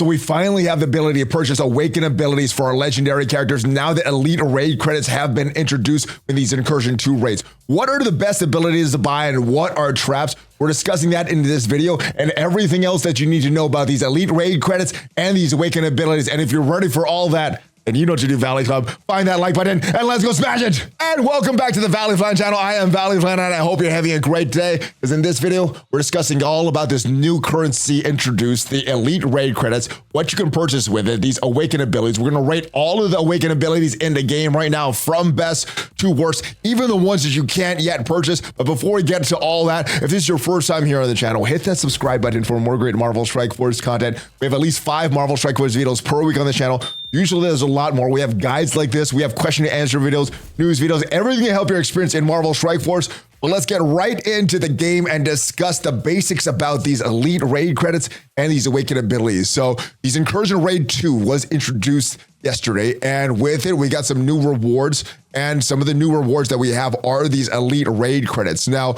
So we finally have the ability to purchase awakened abilities for our legendary characters now that elite raid credits have been introduced in these Incursion 2 raids. What are the best abilities to buy and what are traps? We're discussing that in this video and everything else that you need to know about these elite raid credits and these awakened abilities. And if you're ready for all that, and you know what to do, Valley Club, find that like button and let's go smash it. And welcome back to the ValleyFlyin channel. I am ValleyFlyin and I hope you're having a great day, because in this video, we're discussing all about this new currency introduced, the elite raid credits, what you can purchase with it, these awakened abilities. We're gonna rate all of the awakened abilities in the game right now from best to worst, even the ones that you can't yet purchase. But before we get to all that, if this is your first time here on the channel, hit that subscribe button for more great Marvel Strike Force content. We have at least 5 Marvel Strike Force videos per week on the channel. Usually there's a lot more. We have guides like this. We have question and answer videos, news videos, everything to help your experience in Marvel Strike Force. But let's get right into the game and discuss the basics about these elite raid credits and these awakened abilities. So these Incursion Raid 2 was introduced yesterday, and with it, we got some new rewards, and some of the new rewards that we have are these elite raid credits. Now,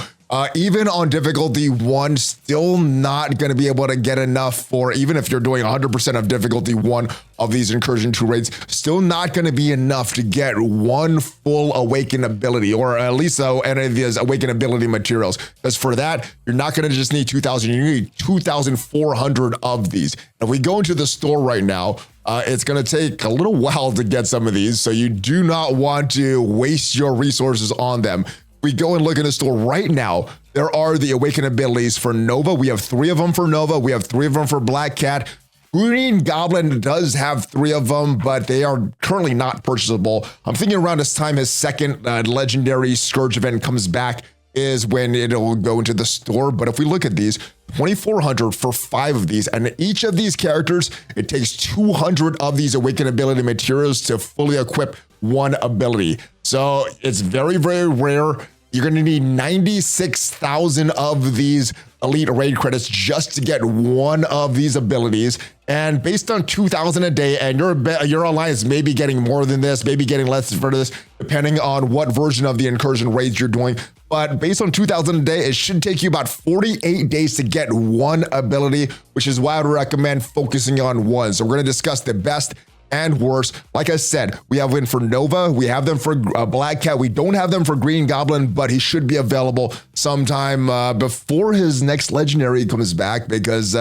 even on difficulty 1, still not going to be able to get enough for, even if you're doing 100% of difficulty 1 of these Incursion 2 raids, still not going to be enough to get one full awakened ability, or at least any of these awakened ability materials. Because for that, you're not going to just need 2,000, you need 2,400 of these. If we go into the store right now, it's going to take a little while to get some of these, so you do not want to waste your resources on them. We go and look in the store right now. There are the awakened abilities for Nova. We have 3 of them for Nova. We have 3 of them for Black Cat. Green Goblin does have 3 of them, but they are currently not purchasable. I'm thinking around this time his second legendary Scourge event comes back is when it'll go into the store. But if we look at these, 2,400 for 5 of these, and each of these characters, it takes 200 of these awakened ability materials to fully equip one ability. So it's very, very rare. You're going to need 96,000 of these elite raid credits just to get one of these abilities. And based on 2,000 a day, and your alliance may be getting more than this, maybe getting less for this, depending on what version of the Incursion raids you're doing. But based on 2,000 a day, it should take you about 48 days to get one ability, which is why I would recommend focusing on one. So we're going to discuss the best and worse. Like I said, we have them for Nova, we have them for Black Cat, we don't have them for Green Goblin, but he should be available sometime before his next legendary comes back, because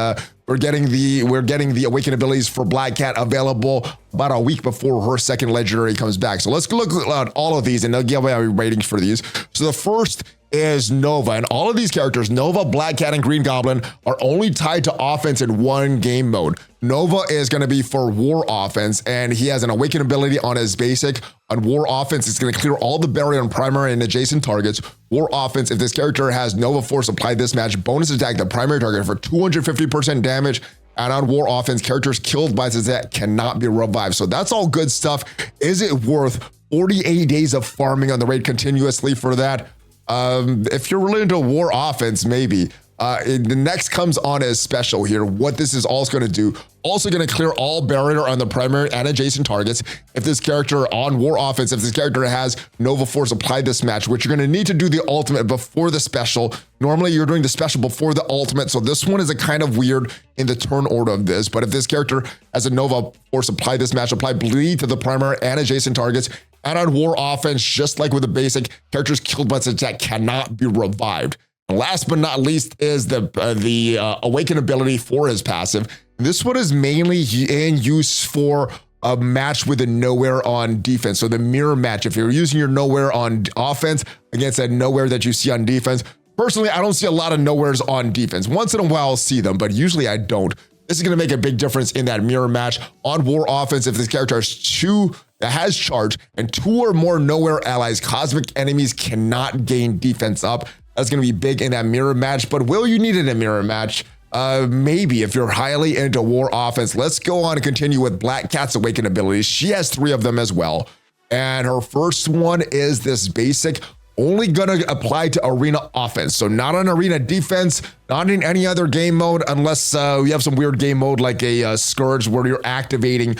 we're getting the awakened abilities for Black Cat available about a week before her second legendary comes back. So let's look at all of these and I'll give our ratings for these. So the first is Nova, and all of these characters, Nova, Black Cat, and Green Goblin, are only tied to offense in one game mode. Nova is going to be for War Offense, and he has an awakened ability on his basic. On War Offense, it's going to clear all the barrier on primary and adjacent targets. War Offense, if this character has Nova Force applied this match, bonus attack the primary target for 250% damage. And on War Offense, characters killed by this attack cannot be revived. So that's all good stuff. Is it worth 48 days of farming on the raid continuously for that? If you're really into War Offense, maybe. The next comes on as special here. What this is also going to do, also going to clear all barrier on the primary and adjacent targets. If this character on War Offense, if this character has Nova Force applied this match, which you're going to need to do the ultimate before the special. Normally you're doing the special before the ultimate, so this one is a kind of weird in the turn order of this. But if this character has a Nova Force applied this match, apply bleed to the primary and adjacent targets. And on War Offense, just like with the basic, characters killed by this attack cannot be revived. Last but not least is the awakened ability for his passive. This one is mainly in use for a match with a nowhere on defense. So the mirror match, if you're using your nowhere on offense against that nowhere that you see on defense. Personally, I don't see a lot of nowheres on defense. Once in a while I'll see them, but usually I don't. This is going to make a big difference in that mirror match. On War Offense, if this character has charge and 2 or more nowhere allies, cosmic enemies cannot gain defense up. That's going to be big in that mirror match. But will you need it in a mirror match? Maybe if you're highly into War Offense. Let's go on and continue with Black Cat's awakened abilities. She has 3 of them as well. And her first one is this basic, only going to apply to arena offense. So not on arena defense, not in any other game mode, unless you have some weird game mode like a Scourge where you're activating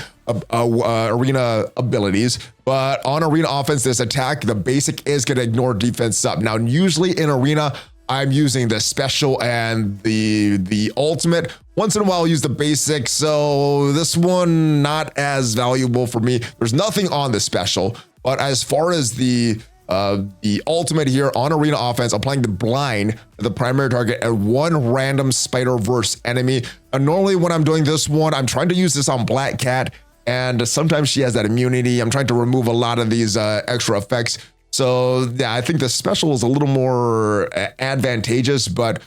arena abilities. But on arena offense, this attack, the basic is going to ignore defense up. Now, usually in arena, I'm using the special and the ultimate. Once in a while, I'll use the basic. So this one, not as valuable for me. There's nothing on the special. But as far as the ultimate here on arena offense, applying the blind to the primary target at one random Spider-Verse enemy. And normally when I'm doing this one, I'm trying to use this on Black Cat, and sometimes she has that immunity. I'm trying to remove a lot of these extra effects. So yeah, I think the special is a little more advantageous, but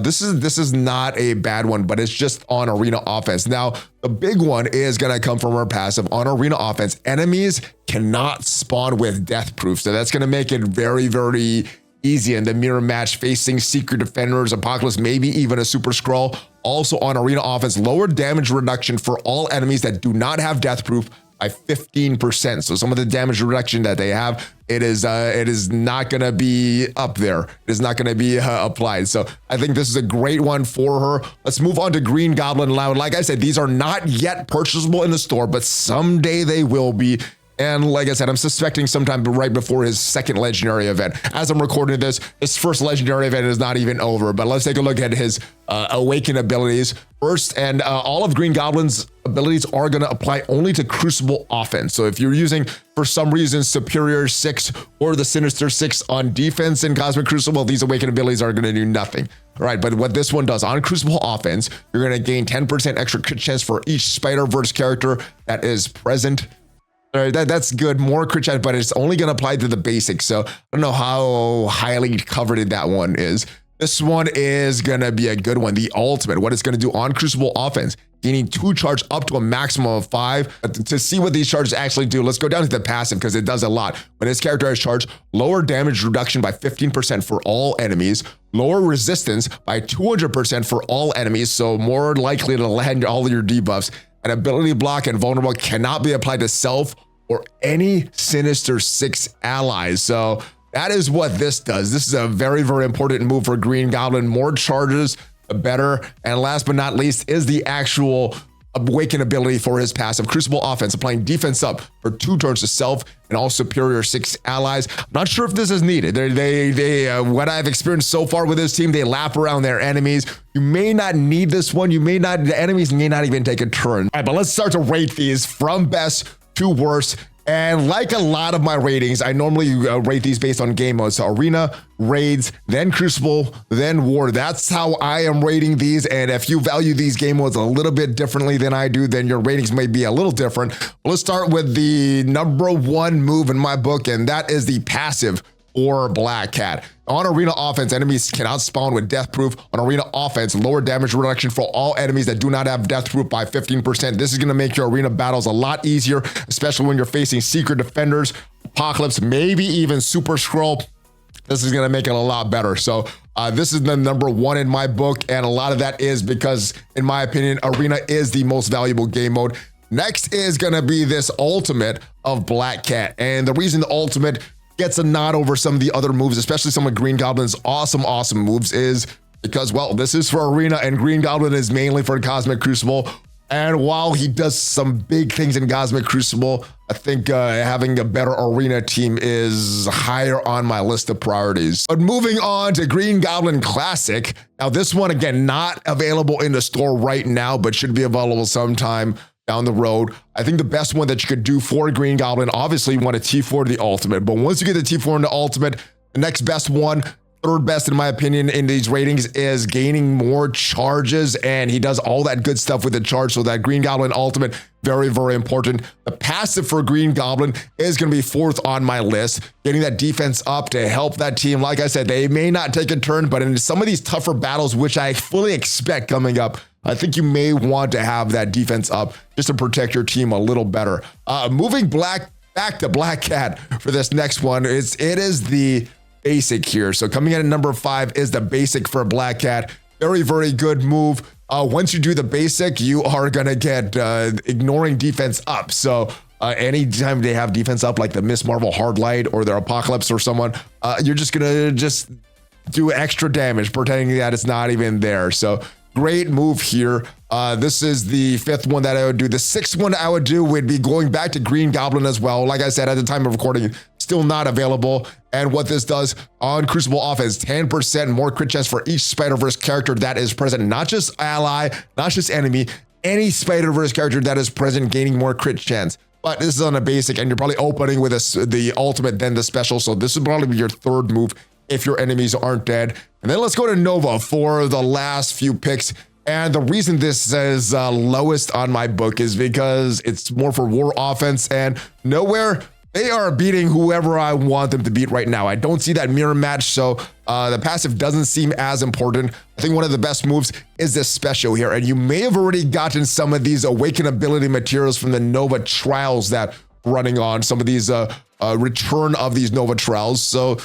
this is not a bad one, but it's just on arena offense. Now, the big one is going to come from our passive on arena offense. Enemies cannot spawn with death proof. So that's going to make it very, very easy in the mirror match facing secret defenders, apocalypse, maybe even a super-skrull. Also on arena offense, lower damage reduction for all enemies that do not have death proof by 15%. So some of the damage reduction that they have, it is not going to be up there. It is not going to be applied. So I think this is a great one for her. Let's move on to Green Goblin Loud. Like I said, these are not yet purchasable in the store, but someday they will be. And like I said, I'm suspecting sometime right before his second legendary event. As I'm recording this, his first legendary event is not even over, but let's take a look at his awaken abilities first. And all of Green Goblin's abilities are going to apply only to Crucible offense. So if you're using, for some reason, Superior 6 or the Sinister 6 on defense in Cosmic Crucible, these awaken abilities are going to do nothing. All right, but what this one does on Crucible offense, you're going to gain 10% extra crit chance for each Spider-Verse character that is present. All right, that's good. More crit chance, but it's only going to apply to the basics. So I don't know how highly coveted that one is. This one is going to be a good one. The ultimate, what it's going to do on Crucible offense, gaining 2 charge up to a maximum of 5. But to see what these charges actually do, let's go down to the passive because it does a lot. When this character has charge, lower damage reduction by 15% for all enemies, lower resistance by 200% for all enemies, so more likely to land all of your debuffs. An ability block and vulnerable cannot be applied to self or any Sinister 6 allies. So that is what this does. This is a very, very important move for Green Goblin. More charges, the better. And last but not least is the actual awaken ability for his passive Crucible offense, applying defense up for 2 turns to self and all Superior 6 allies. I'm not sure if this is needed. What I've experienced so far with this team, they lap around their enemies. You may not need this one. The enemies may not even take a turn. All right, but let's start to rate these from best to worst. And like a lot of my ratings, I normally rate these based on game modes. So Arena, Raids, then Crucible, then War. That's how I am rating these. And if you value these game modes a little bit differently than I do, then your ratings may be a little different. Let's start with the #1 move in my book, and that is the passive or Black Cat. On arena offense, enemies cannot spawn with death proof. On arena offense, lower damage reduction for all enemies that do not have death proof by 15%. This is going to make your arena battles a lot easier, especially when you're facing secret defenders, apocalypse, maybe even super-skrull. This is going to make it a lot better. So this is the #1 in my book, and a lot of that is because, in my opinion, arena is the most valuable game mode. Next is going to be this ultimate of Black Cat, and the reason the ultimate gets a nod over some of the other moves, especially some of Green Goblin's awesome moves, is because, well, this is for arena and Green Goblin is mainly for Cosmic Crucible. And while he does some big things in Cosmic Crucible, I think having a better arena team is higher on my list of priorities. But moving on to Green Goblin Classic. Now this one, again, not available in the store right now, but should be available sometime down the road. I think the best one that you could do for Green Goblin, obviously you want a T4 to the ultimate, but once you get the T4 in the ultimate, the next best one, third best in my opinion in these ratings, is gaining more charges, and he does all that good stuff with the charge. So that Green Goblin ultimate, very, very important. The passive for Green Goblin is going to be 4th on my list, getting that defense up to help that team. Like I said, they may not take a turn, but in some of these tougher battles, which I fully expect coming up, I think you may want to have that defense up just to protect your team a little better. Moving back to Black Cat for this next one, it is the basic here. So coming in at #5 is the basic for Black Cat. Very, very good move. Once you do the basic, you are going to get ignoring defense up. So anytime they have defense up, like the Miss Marvel Hard Light or their Apocalypse or someone, you're just going to do extra damage, pretending that it's not even there. So great move here. This is the 5th one that I would do. The 6th one I would do would be going back to Green Goblin as well. Like I said, at the time of recording, still not available. And what this does on Crucible Offense, 10% more crit chance for each Spider-Verse character that is present, not just ally, not just enemy, any Spider-Verse character that is present gaining more crit chance. But this is on a basic, and you're probably opening with the ultimate, then the special. So this would probably be your third move if your enemies aren't dead. And then let's go to Nova for the last few picks. And the reason this is lowest on my book is because it's more for war offense, and nowhere they are beating whoever I want them to beat right now. I don't see that mirror match, so the passive doesn't seem as important. I think one of the best moves is this special here, and you may have already gotten some of these awaken ability materials from the Nova trials that running on some of these return of these Nova trials. So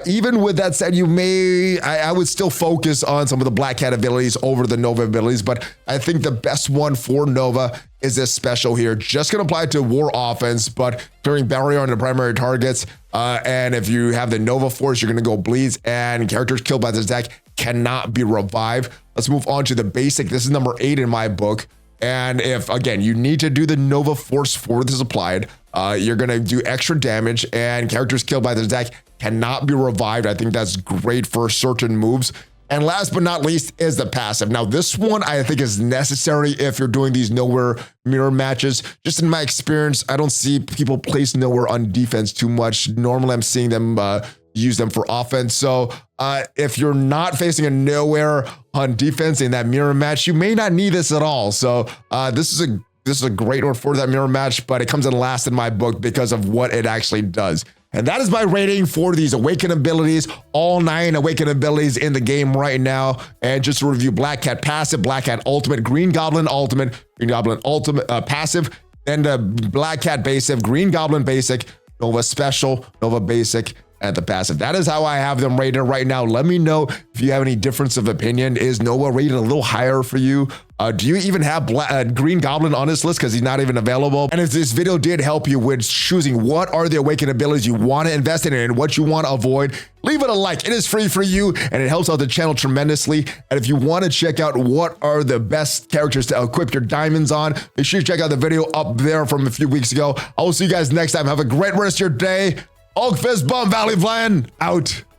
even with that said, I would still focus on some of the Black Cat abilities over the Nova abilities, but I think the best one for Nova is this special here. Just gonna apply to war offense, but during barrier on the primary targets, and if you have the Nova Force, you're gonna go bleeds, and characters killed by this attack cannot be revived. Let's move on to the basic. This is number 8 in my book. And if, again, you need to do the Nova Force for this applied, you're going to do extra damage, and characters killed by this attack cannot be revived. I think that's great for certain moves. And last but not least is the passive. Now, this one I think is necessary if you're doing these nowhere mirror matches. Just in my experience, I don't see people place nowhere on defense too much. Normally, I'm seeing them use them for offense. So if you're not facing a nowhere on defense in that mirror match, you may not need this at all. So this is a great one for that mirror match, but it comes in last in my book because of what it actually does. And that is my rating for these awaken abilities, all 9 awaken abilities in the game right now. And just to review: Black Cat passive, Black Cat ultimate, Green Goblin ultimate, Green Goblin ultimate passive, then the Black Cat basic, Green Goblin basic, Nova special, Nova basic, and the passive. That is how I have them rated right now. Let me know if you have any difference of opinion. Is Nova rated a little higher for you? Do you even have Green Goblin on this list because he's not even available? And if this video did help you with choosing what are the awakened abilities you want to invest in and what you want to avoid, leave it a like. It is free for you and it helps out the channel tremendously. And if you want to check out what are the best characters to equip your diamonds on, make sure you check out the video up there from a few weeks ago. I will see you guys next time. Have a great rest of your day. Hulk Fist Bump, ValleyFlyin out.